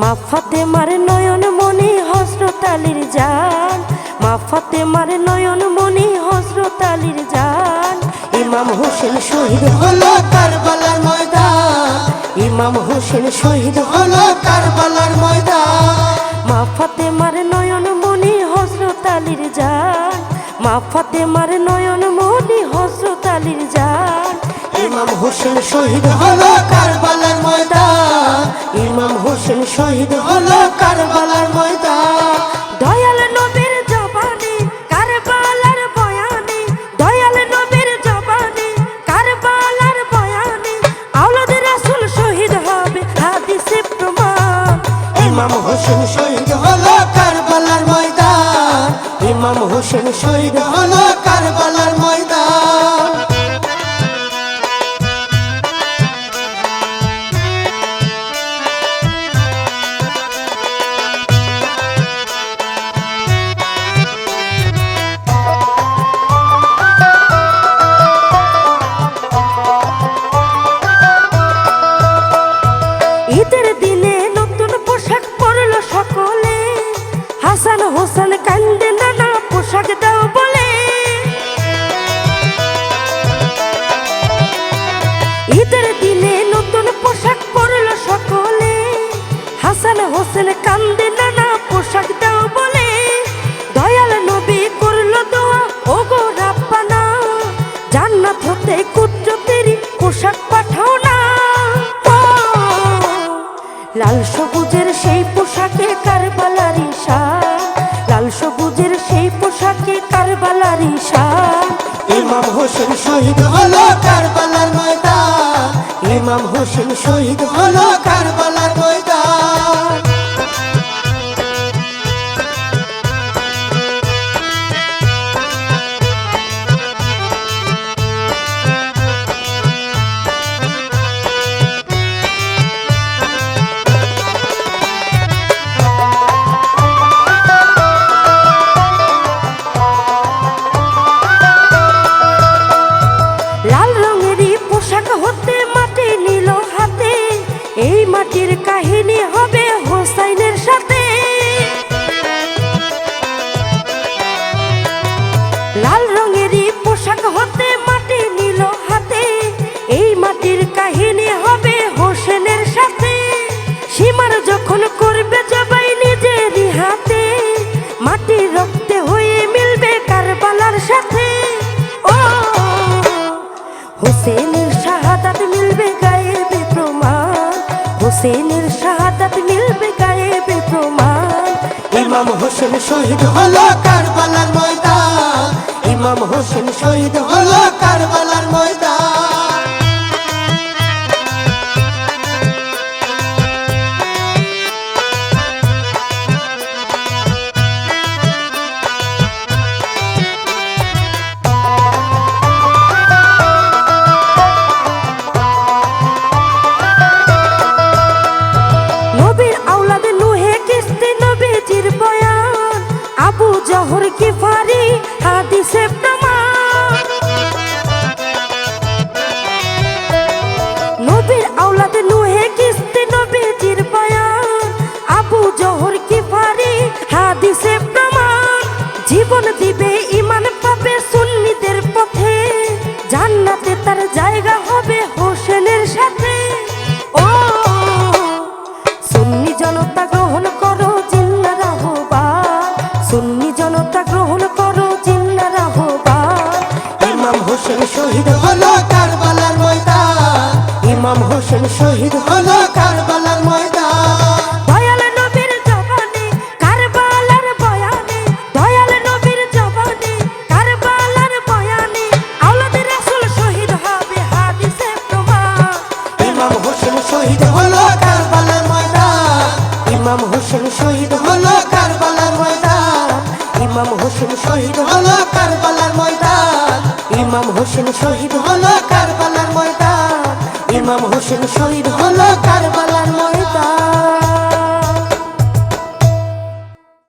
মা ফাতেমার নয়ন মনি হযরত আলীর জান, মা ফাতেমার নয়ন মনি হযরত আলীর জান। ইমাম হোসেন শহীদ হলো কারবালার ময়দান, ইমাম হোসেন শহীদ হলো কারবালার ময়দান। মা ফাতেমার নয়ন মনি হযরত আলীর জান, মা ফাতেমার নয়ন মনি হযরত আলীর জান। ইমাম হোসেন শহীদ হলো কারবালার ময়দান, ইমাম হোসেন শহীদ হলো কারবালার ময়দান। দয়াল নবীর জবানে কারবালার বয়ানে, দয়াল নবীর জবানে কারবালার বয়ানে আওলাদ রাসূল শহীদ হবে হাদিসে প্রমাণ। ইমাম হোসেন শহীদ হলো কারবালার ময়দান, ইমাম হোসেন শহীদ হলো কারবালার ময়দান। ঈদের দিনে নতুন পোশাক পরলো সকলে, হাসান হোসেন কান্দে নানা পোশাক দাও বলে। ঈদের দিনে নতুন পোশাক পরলো সকলে, হাসান হোসেন কান্দে নানা পোশাক দাও বলে। দয়াল নবী করলো দোয়া ওগো রাব্বানা, জান্নাত হতে কুদরতেরই পোশাক পাঠাও না। লাল সবুজের সেই পোশাকে কারবালার ঈশান, লাল সবুজের সেই পোশাকে কারবালার ঈশান। ইমাম হোসেন শহীদ হলো কারবালার ময়দান, ইমাম হোসেন শহীদ হলো কারবালার ময়দান। লাল রঙেরই পোশাক হতে মাটি নিল হাতে, এই মাটির কাহিনী হবে হোসাইনের সাথে। লাল রঙেরই পোশাক হতে মাটি নিল হাতে, এই মাটির কাহিনী হবে হোসেনের সাথে। সীমার যখন করবে জবাই নিজেরই হাতে, মাটির রক্তে হয়ে মিলবে কারবালার সাথে। ও হোসেনের শাহাদাত মিলবে গায়েবে প্রমাণ, হোসেনের শাহাদাত মিলবে গায়েবে প্রমাণ। ইমাম হোসেন শহীদ হলো কারবালার ময়দান, ইমাম হোসেন শহীদ হলো কারবালার ময়দান। আবু জহর গিফারি হাদিসে প্রমাণ। নবীর আওলাদ নূহে কিস্তি নবীজির বয়ান, আবু জহর গিফারি হাদিসে প্রমাণ। জীবন দিবে ঈমান পাবে সুন্নিদের পথে, জান্নাতে তার জায়গা হবে হোসেনের সাথে। ও সুন্নি জনতা গ্রহণ করো জিন্নার আহ্বান, সুন্নি জনতা গ্রহণ করো জিন্নার আহ্বান। ইমাম হোসেন শহীদ হলো কারবালার ময়দান, ইমাম হোসেন শহীদ হলো কারবালার ময়দান। দয়াল নবীর জবানে কারবালার বয়ানে, দয়াল নবীর জবানে কারবালার বয়ানে আওলাদ রাসূল শহীদ হবে হাদিসে প্রমাণ। ইমাম হোসেন শহীদ হলো কারবালার ময়দান, ইমাম হোসেন শহীদ হলো কারবালার ময়দান। ইমাম হোসেন শহীদ হলো কারবালার ময়দান, ইমাম হোসেন শহীদ হলো কারবালার ময়দান, ইমাম হোসেন শহীদ হলো কারবালার ময়দান।